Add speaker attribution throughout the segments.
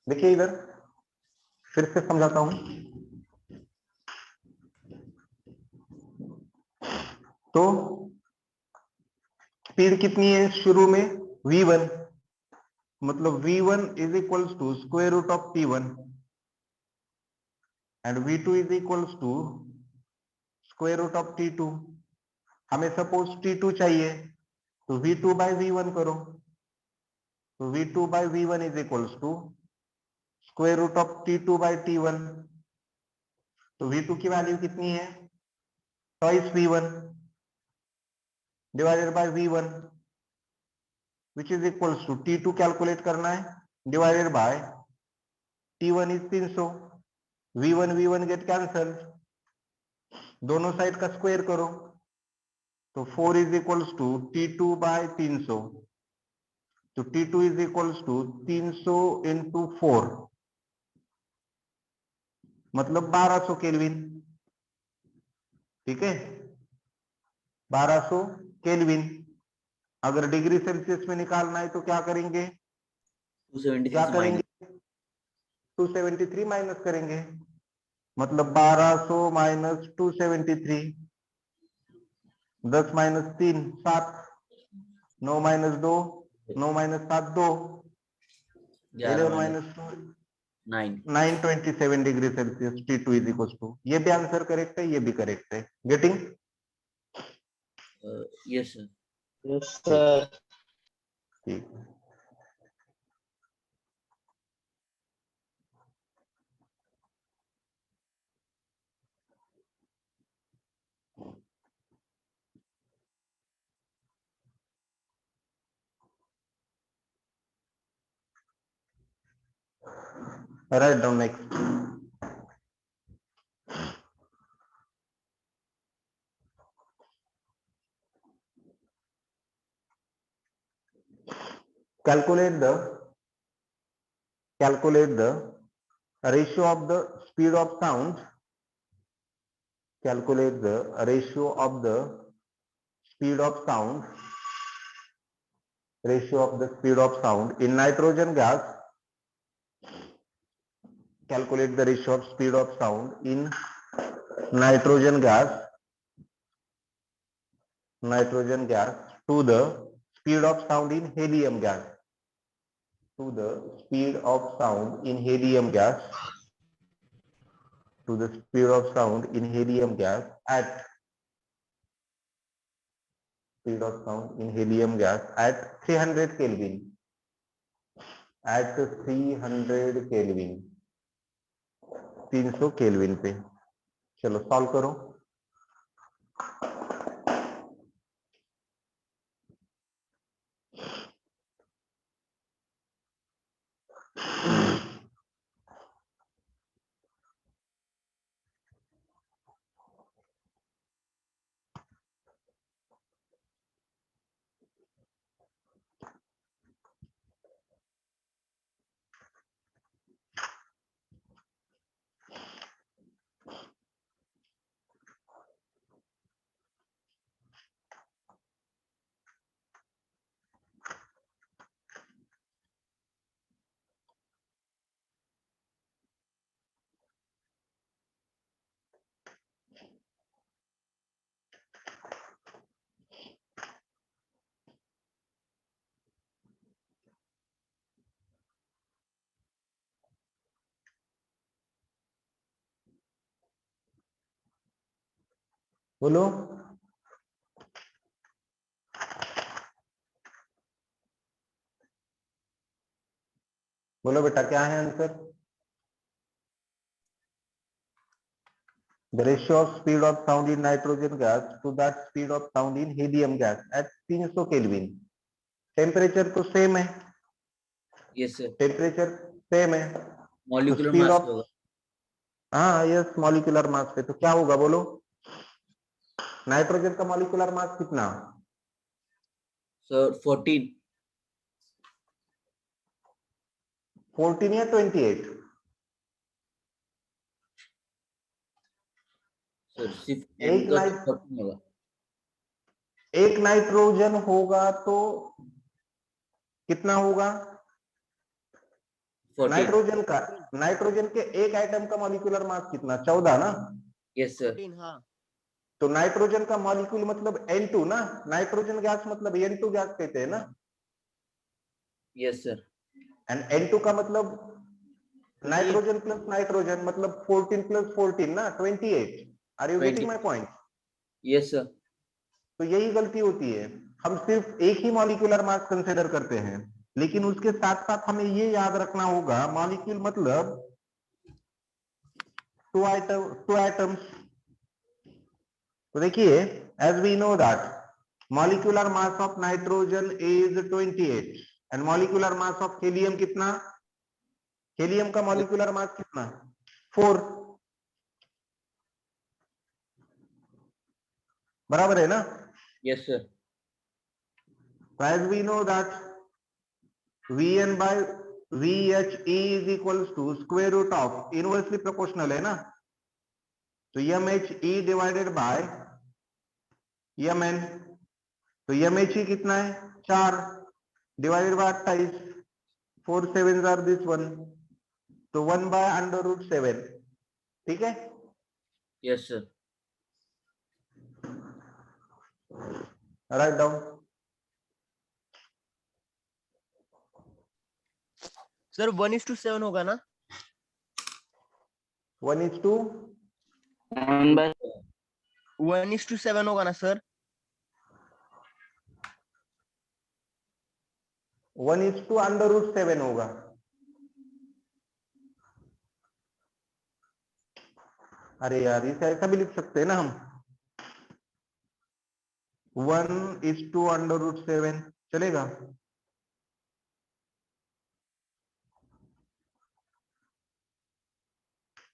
Speaker 1: देखिए इधर फिर से समझाता हूं। तो स्पीड कितनी है शुरू में, v1, मतलब v1 is equals to square root of t1 and v2 is equals to square root of t2। हमें सपोज t2 चाहिए तो v2 बाय v1 करो, तो v2 by v1 is equals to square root of t2 by t1। तो v2 की value कितनी है, twice v1 divided by v1 which is equals to t2 calculate करना है divided by t1 is 300। v1 get cancel, दोनों side का square करो तो 4 is equals to t2 bye 300। तो t2 is equals to 300 into 4, मतलब 1200 केल्विन। ठीक है, 1200 केल्विन। अगर डिग्री सेल्सियस में निकालना है तो क्या करेंगे,
Speaker 2: 273
Speaker 1: क्या
Speaker 2: से
Speaker 1: करेंगे,
Speaker 2: माइनस
Speaker 1: 273 माइनस करेंगे, मतलब 1200 minus 273, 10 minus 3 7, 9 minus 2 9 minus 7 2,
Speaker 2: 11
Speaker 1: 11
Speaker 2: minus
Speaker 1: minus 2
Speaker 2: 9।
Speaker 1: 927 degree Celsius, T2 is equal to. ये भी आंसर करेक्ट है, ये भी करेक्ट है। Getting?
Speaker 2: Yes sir.
Speaker 3: Yes sir.
Speaker 1: ठीक। Write down next. Calculate the ratio of the speed of sound. Calculate the ratio of the speed of sound. Ratio of the speed of sound in nitrogen gas. Calculate the ratio of speed of sound in nitrogen gas. Nitrogen gas to the speed of sound in helium gas. To the speed of sound in helium gas. To the speed of sound in helium gas at speed of sound in helium gas at 300 Kelvin. At 300 Kelvin. 300 kelvin पे। चलो solve करो। बोलो। बोलो बेटा क्या है answer? The ratio of speed of sound in nitrogen gas to that speed of sound in helium gas at 300 Kelvin. Temperature तो same है।
Speaker 2: Yes sir.
Speaker 1: टेम्परेचर सेम है तो
Speaker 2: मॉलिक्यूलर
Speaker 1: स्पीड
Speaker 2: मास
Speaker 1: ऑफ,
Speaker 2: होगा
Speaker 1: हाँ यस मॉलिक्यूलर मास पे तो क्या होगा बोलो? नाइट्रोजन का मॉलिक्यूलर मास कितना?
Speaker 2: सर 14।
Speaker 1: 14 या 28?
Speaker 2: सर सिर्फ
Speaker 1: एक
Speaker 2: एन का तो
Speaker 1: नाइट
Speaker 2: 14 होगा।
Speaker 1: एक नाइट्रोजन होगा तो कितना होगा?
Speaker 2: 14.
Speaker 1: नाइट्रोजन के एक एटम का मॉलिक्यूलर मास कितना? 14 ना?
Speaker 2: Yes, sir.
Speaker 3: 14, हाँ
Speaker 1: तो नाइट्रोजन का मॉलिक्यूल मतलब N2 ना? नाइट्रोजन गैस मतलब N2 गैस कहते हैं ना?
Speaker 2: Yes, sir.
Speaker 1: एंड N2 का मतलब नाइट्रोजन प्लस नाइट्रोजन मतलब 14 प्लस 14 ना? 28. Are you getting
Speaker 2: 20.
Speaker 1: My point?
Speaker 2: Yes, sir.
Speaker 1: तो यही गलती होती है, हम सिर्फ एक ही मॉलिक्यूलर मास कंसीडर करते हैं, लेकिन उसके साथ साथ हमें ये याद रखना होगा मॉलिक्यूल मतलब टू एटम्स। तो देखिए, as we know that molecular mass of nitrogen is 28 and molecular mass of helium कितना? हीलियम का मॉलिक्यूलर मास कितना? 4. बराबर है ना?
Speaker 2: Yes, sir.
Speaker 1: As we know that Vn by VHE is equals to square root of inversely proportional है ना? तो MHE divided by Mn, तो MHE कितना है? 4 divided by 28, 4 7s are this one, तो 1 by under root 7. ठीक है?
Speaker 2: Yes, sir.
Speaker 1: Write down.
Speaker 3: Sir 1:7 होगा ना?
Speaker 1: 1:1
Speaker 3: 1:7 होगा ना सर?
Speaker 1: 1:2 under root 7 होगा। अरे यार, इसे ऐसा भी लिख सकते हैं ना हम, 1:2 under root 7 चलेगा?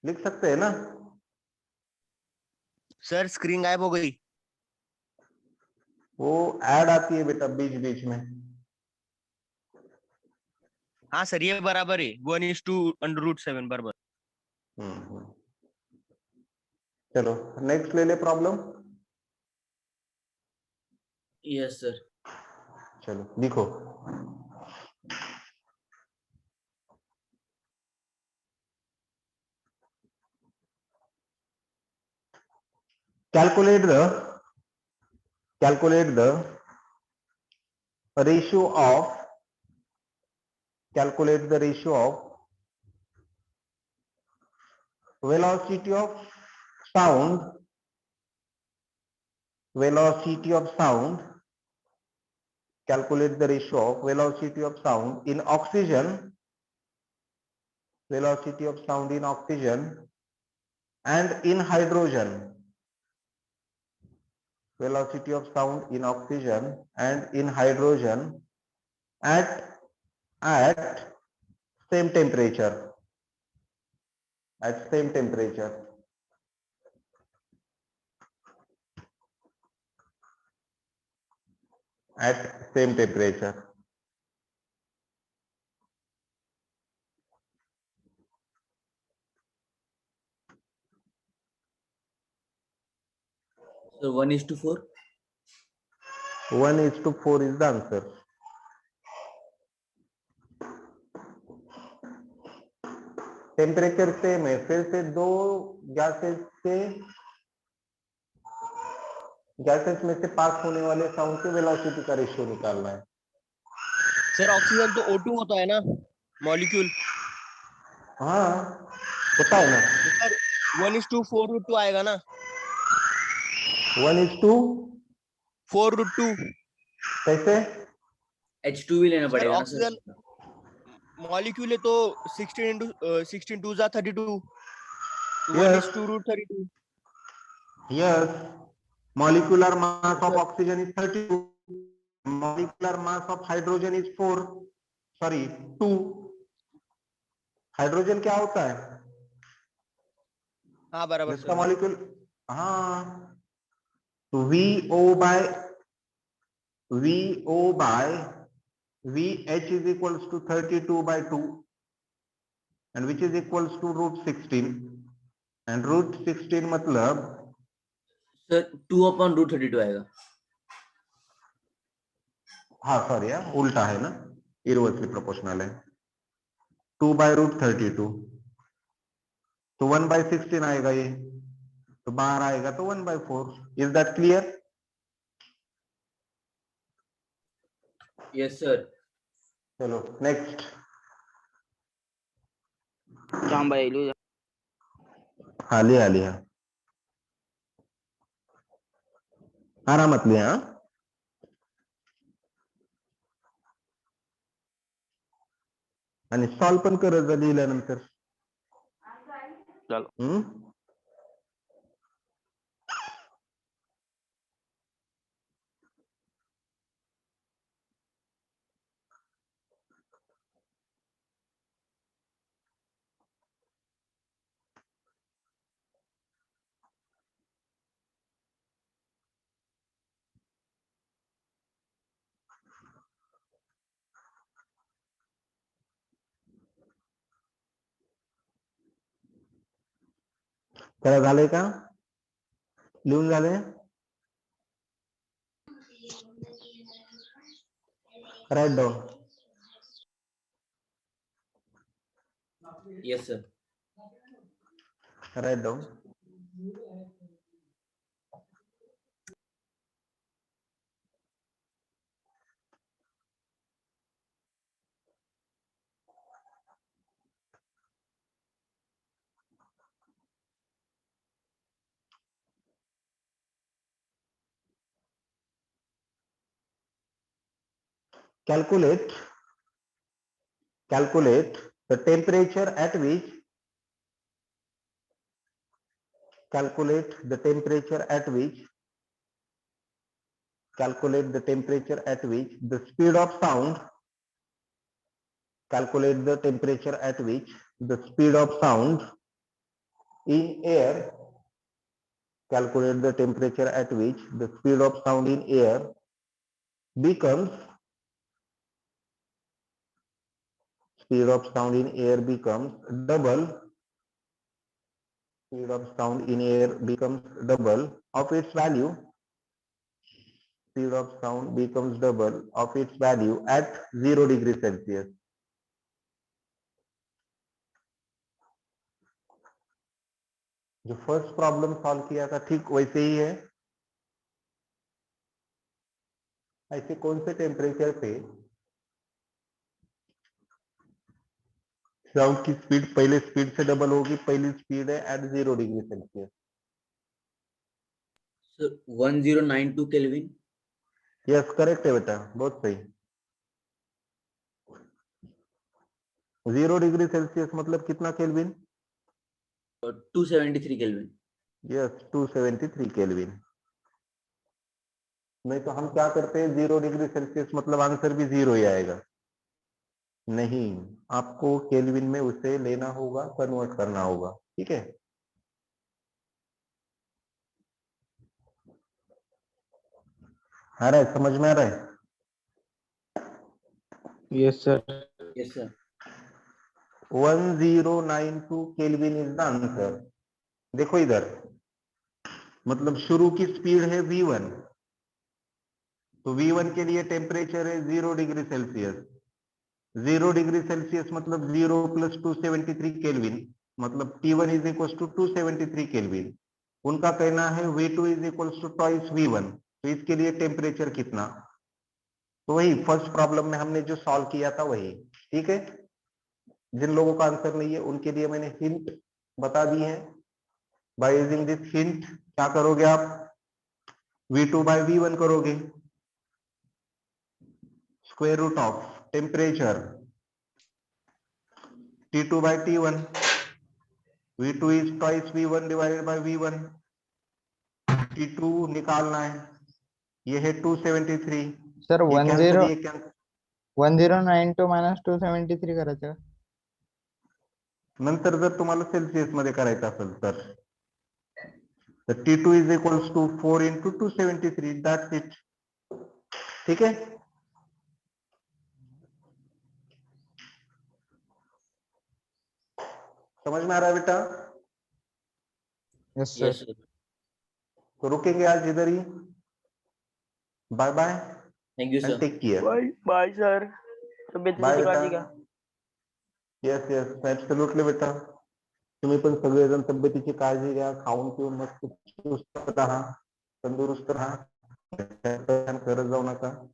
Speaker 1: लिख सकते हैं ना?
Speaker 3: सर स्क्रीन गायब हो गई।
Speaker 1: वो ऐड आती है बेटा बीच बीच में।
Speaker 3: हाँ सर ये बराबर है, 1:7 बराबर।
Speaker 1: हम्म। चलो नेक्स्ट ले ले प्रॉब्लम।
Speaker 2: Yes, sir.
Speaker 1: चलो लिखो। calculate the ratio of velocity of sound calculate the ratio of velocity of sound in oxygen and in hydrogen, velocity of sound in oxygen and in hydrogen at same temperature, at same temperature.
Speaker 2: So 1:4.
Speaker 1: 1:4 is the answer. Temperature same है, फिर से दो gases में से पास होने वाले sound के velocity का रेशियो निकालना है।
Speaker 3: सर ऑक्सीजन तो O2 होता है ना मॉलिक्यूल?
Speaker 1: हाँ होता है ना।
Speaker 3: तो सर 1:4 आएगा ना?
Speaker 1: 1:4 कैसे?
Speaker 2: H2 भी लेना
Speaker 3: सर
Speaker 2: पड़ेगा ना
Speaker 3: ऑक्सीजन
Speaker 2: सर?
Speaker 3: मॉलिक्यूल है तो 16 2 32, तो
Speaker 1: Yes.
Speaker 3: 1:32।
Speaker 1: Yes, molecular mass of
Speaker 3: Sir.
Speaker 1: oxygen is 32, molecular mass of hydrogen is 2. Hydrogen क्या होता है?
Speaker 3: हाँ बराबर
Speaker 1: जिसका
Speaker 3: सर।
Speaker 1: मॉलिक्यूल, हाँ, तो VO by VH is equals to 32/2 and which is equals to √16 and √16 मतलब
Speaker 2: सर 2/√32 आएगा।
Speaker 1: हाँ सॉरी यार, उल्टा है ना, इनवर्सली प्रोपोर्शनल है। 2/√32, तो 1/16 आएगा ये, तो बाहर आएगा तो 1/4. Is that clear?
Speaker 2: Yes, sir.
Speaker 1: चलो नेक्स्ट.
Speaker 4: जाम भाई लो
Speaker 1: हाँ लिया आरामात लिहा. आणि सॉल्व पण करत जा लिहिल्यानंतर.
Speaker 4: चलो
Speaker 1: त्याला झालंय का? लिहून झाले? Write down.
Speaker 2: Yes, sir.
Speaker 1: Write down. Calculate the temperature at which calculate the temperature at which the speed of sound calculate the temperature at which the speed of sound in air calculate the temperature at which the speed of sound in air becomes double of its value. Speed of sound becomes double of its value at 0 degree Celsius. जो first problem solve किया था ठीक वैसे ही है. ऐसे कौन से temperature पे साउंड की स्पीड पहले स्पीड से डबल होगी? पहली स्पीड है at 0 degree Celsius.
Speaker 2: Sir, 1092 Kelvin.
Speaker 1: Yes correct है बेटा, बहुत सही. 0 डिग्री सेल्सियस मतलब कितना केल्विन?
Speaker 2: 273 Kelvin.
Speaker 1: Yes 273 kelvin. नहीं तो हम क्या करते हैं, 0 डिग्री सेल्सियस मतलब आंसर भी 0 ही आएगा. नहीं, आपको केल्विन में उसे लेना होगा, कन्वर्ट करना होगा. ठीक है. आ रहा है, समझ में आ रहा है?
Speaker 3: Yes sir.
Speaker 2: Yes, sir.
Speaker 1: 1092 kelvin is the answer. देखो इधर, मतलब शुरू की स्पीड है V1, तो V1 के लिए टेम्परेचर है 0 डिग्री सेल्सियस. 0 डिग्री सेल्सियस मतलब 0 + 273 केल्विन, मतलब T1 is equal to 273 kelvin. उनका कहना है V2 is equal to twice V1. तो इसके लिए टेम्परेचर कितना? तो वही फर्स्ट प्रॉब्लम में हमने जो सॉल्व किया था वही. ठीक है. जिन लोगों का आंसर नहीं है उनके लिए मैंने हिंट बता दी है. बाय यूजिंग दिस हिंट क्या करोगे आप? V2/V1 करोगे, square root of temperature T2/T1. V2 is twice V1 divided by V1. T2 निकालना है, ये है 273.
Speaker 3: सर
Speaker 1: ये कैंसिल, ये
Speaker 3: 1092 - 273 करायचं.
Speaker 1: नंतर जर तुम्हाला सेल्सिअस मध्ये करायचं असेल तर T2 is equal to 4 × 273. That's it. ठीक है. समझ में आ रहा है बेटा?
Speaker 3: Yes
Speaker 2: Yes,
Speaker 3: sir.
Speaker 2: sir.
Speaker 1: तो रुकेंगे आज इधर ही. Bye bye
Speaker 2: Thank you,
Speaker 1: and
Speaker 2: sir.
Speaker 1: Take care.
Speaker 4: Bye bye sir, तबीयत
Speaker 1: बाय
Speaker 4: से
Speaker 1: बेटा.
Speaker 4: काटिएगा.
Speaker 1: येस येस ऍब्सोल्युटली बेटा. तुम्ही पण सगळेजण तब्येतीची काळजी घ्या, खाऊन पिऊन मस्त सुस्त राहा, तंदुरुस्त राहा, करत जाऊ नका.